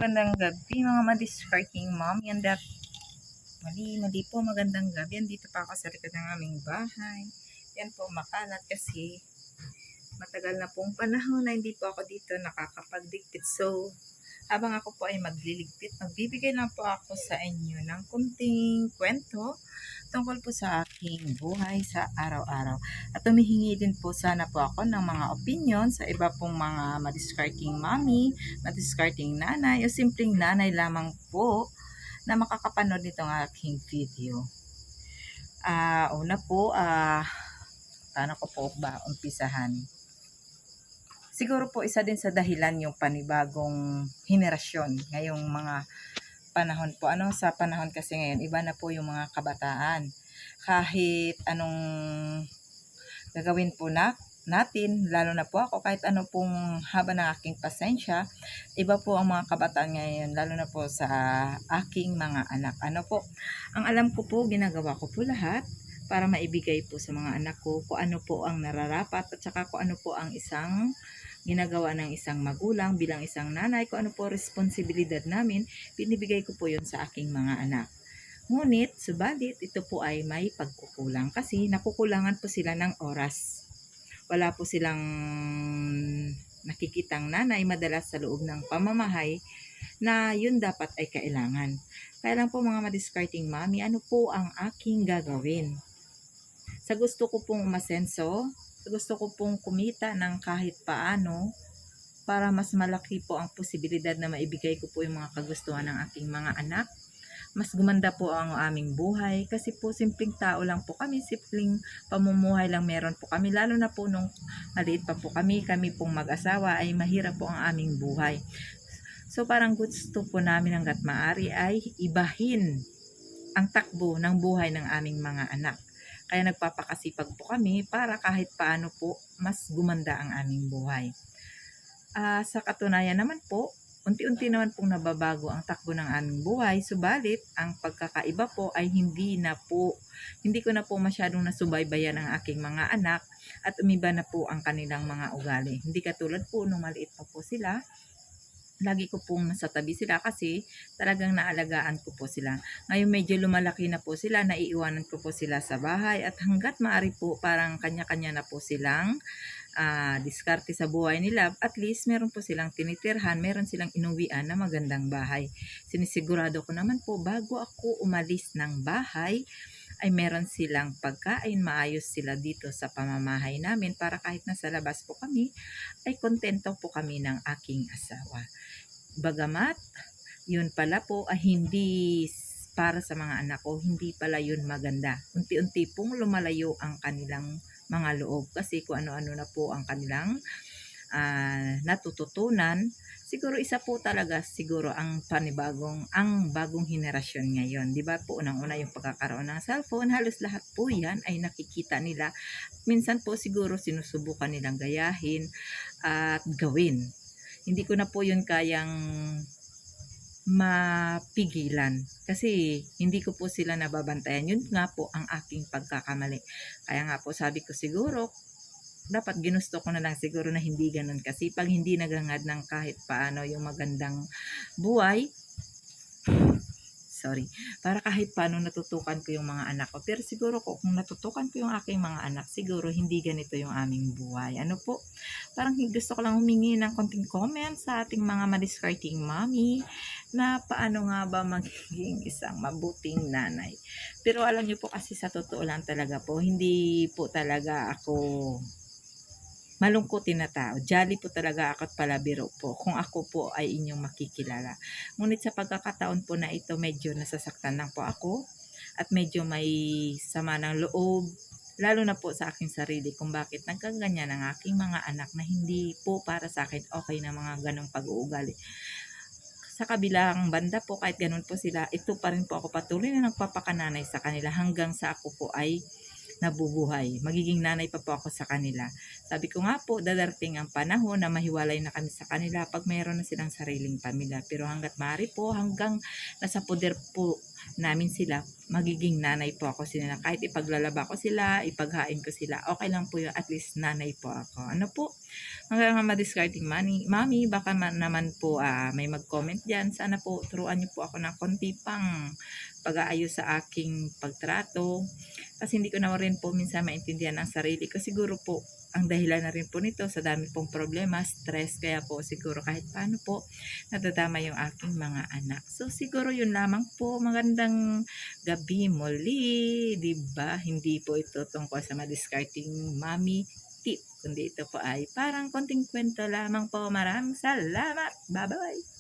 magandang gabi mga madiscarding mommy and that mali po, magandang gabi. Andito pa ako sa likod ng aming bahay. Yan po, makalat kasi matagal na pong panahon na hindi po ako dito nakakapagligpit. So, habang ako po ay magliligpit, magbibigay lang po ako sa inyo ng kunting kwento tungkol po sa aking buhay sa araw-araw. At humihingi din po sana po ako ng mga opinion sa iba pong mga madiscarding mommy, madiscarding nanay, o simpleng nanay lamang po na makakapanood nitong aking video. Una po, paano ko po ba umpisahan? Siguro po isa din sa dahilan yung panibagong henerasyon ngayong mga panahon po. Sa panahon kasi ngayon, iba na po yung mga kabataan. Kahit anong gagawin po natin, lalo na po ako, kahit ano pong haba ng aking pasensya, iba po ang mga kabataan ngayon, lalo na po sa aking mga anak. Ang alam ko po, ginagawa ko po lahat para maibigay po sa mga anak ko kung ano po ang nararapat at saka kung ano po ang isang ginagawa ng isang magulang bilang isang nanay, kung ano po responsibilidad namin, binibigay ko po yun sa aking mga anak. Ngunit, subalit, ito po ay may pagkukulang kasi nakukulangan po sila ng oras. Wala po silang nakikitang nanay madalas sa loob ng pamamahay na yun dapat ay kailangan. Kaya lang po mga madiscarding mommy, ano po ang aking gagawin? Sa gusto ko pong umasenso, gusto ko pong kumita ng kahit paano para mas malaki po ang posibilidad na maibigay ko po yung mga kagustuhan ng aking mga anak. Mas gumanda po ang aming buhay kasi po simpleng tao lang po kami, simpleng pamumuhay lang meron po kami. Lalo na po nung maliit pa po kami pong mag-asawa ay mahirap po ang aming buhay. So parang gusto po namin hanggat maaari ay ibahin ang takbo ng buhay ng aming mga anak. Kaya nagpapakasipag po kami para kahit paano po mas gumanda ang aming buhay. Sa katunayan naman po, unti-unti naman pong nababago ang takbo ng aming buhay. Subalit, ang pagkakaiba po ay hindi ko na po masyadong nasubaybayan ang aking mga anak at umiba na po ang kanilang mga ugali. Hindi katulad po nung maliit pa po sila. Lagi ko pong nasa tabi sila kasi talagang naalagaan ko po sila. Ngayon medyo lumalaki na po sila, naiiwanan ko po sila sa bahay at hanggat maaari po parang kanya-kanya na po silang diskarte sa buhay nila. At least meron po silang tinitirhan, meron silang inuwian na magandang bahay. Sinisigurado ko naman po bago ako umalis ng bahay ay meron silang pagkain, maayos sila dito sa pamamahay namin para kahit nasa labas po kami ay kontento po kami ng aking asawa. Bagamat yun pala po ay hindi para sa mga anak ko, hindi pala yun maganda. Unti-unti pong lumalayo ang kanilang mga loob kasi kung ano-ano na po ang kanilang natututunan. Siguro isa po talaga ang bagong henerasyon ngayon. Di ba po unang-una yung pagkakaroon ng cellphone, halos lahat po yan ay nakikita nila. Minsan po siguro sinusubukan nilang gayahin at gawin. Hindi ko na po yun kayang mapigilan kasi hindi ko po sila nababantayan. Yun nga po ang aking pagkakamali. Kaya nga po sabi ko siguro dapat ginusto ko na lang siguro na hindi ganun kasi pag hindi naghangad ng kahit paano yung magandang buhay, para kahit paano natutukan ko yung mga anak ko. Pero siguro kung natutukan ko yung aking mga anak, siguro hindi ganito yung aming buhay. Parang gusto ko lang humingi ng konting comment sa ating mga madiscarding mommy na paano nga ba magiging isang mabuting nanay. Pero alam niyo po kasi sa totoo lang talaga po, hindi po talaga ako malungkotin na tao. Jolly po talaga ako at palabiro po kung ako po ay inyong makikilala. Ngunit sa pagkakataon po na ito, medyo nasasaktan lang po ako at medyo may sama ng loob, lalo na po sa aking sarili kung bakit nagkaganyan ang aking mga anak na hindi po para sa akin okay na mga ganong pag-uugali. Sa kabilang banda po, kahit ganun po sila, ito pa rin po ako patuloy na nagpapakananay sa kanila hanggang sa ako po ay nabubuhay. Magiging nanay pa po ako sa kanila. Sabi ko nga po, dadating ang panahon na mahiwalay na kami sa kanila pag mayroon na silang sariling pamilya. Pero hanggat maaari po, hanggang nasa poder po namin sila, magiging nanay po ako sila. Kahit ipaglalaba ko sila, ipaghain ko sila, okay lang po yun, at least nanay po ako. Ano po? Hanggang madiscarding mami, baka naman po may mag-comment dyan. Sana po turuan niyo po ako ng konti pang pag-aayos sa aking pagtrato. Kasi hindi ko na rin po minsan maintindihan ang sarili ko. Siguro po, ang dahilan na rin po nito sa dami pong problema, stress, kaya po siguro kahit paano po nadadama yung aking mga anak. So siguro yun lamang po, magandang gabi muli, 'di ba? Hindi po ito tungkol sa madiscarding mommy tip, kundi ito po ay parang konting kwento lamang po. Maraming salamat. Bye-bye.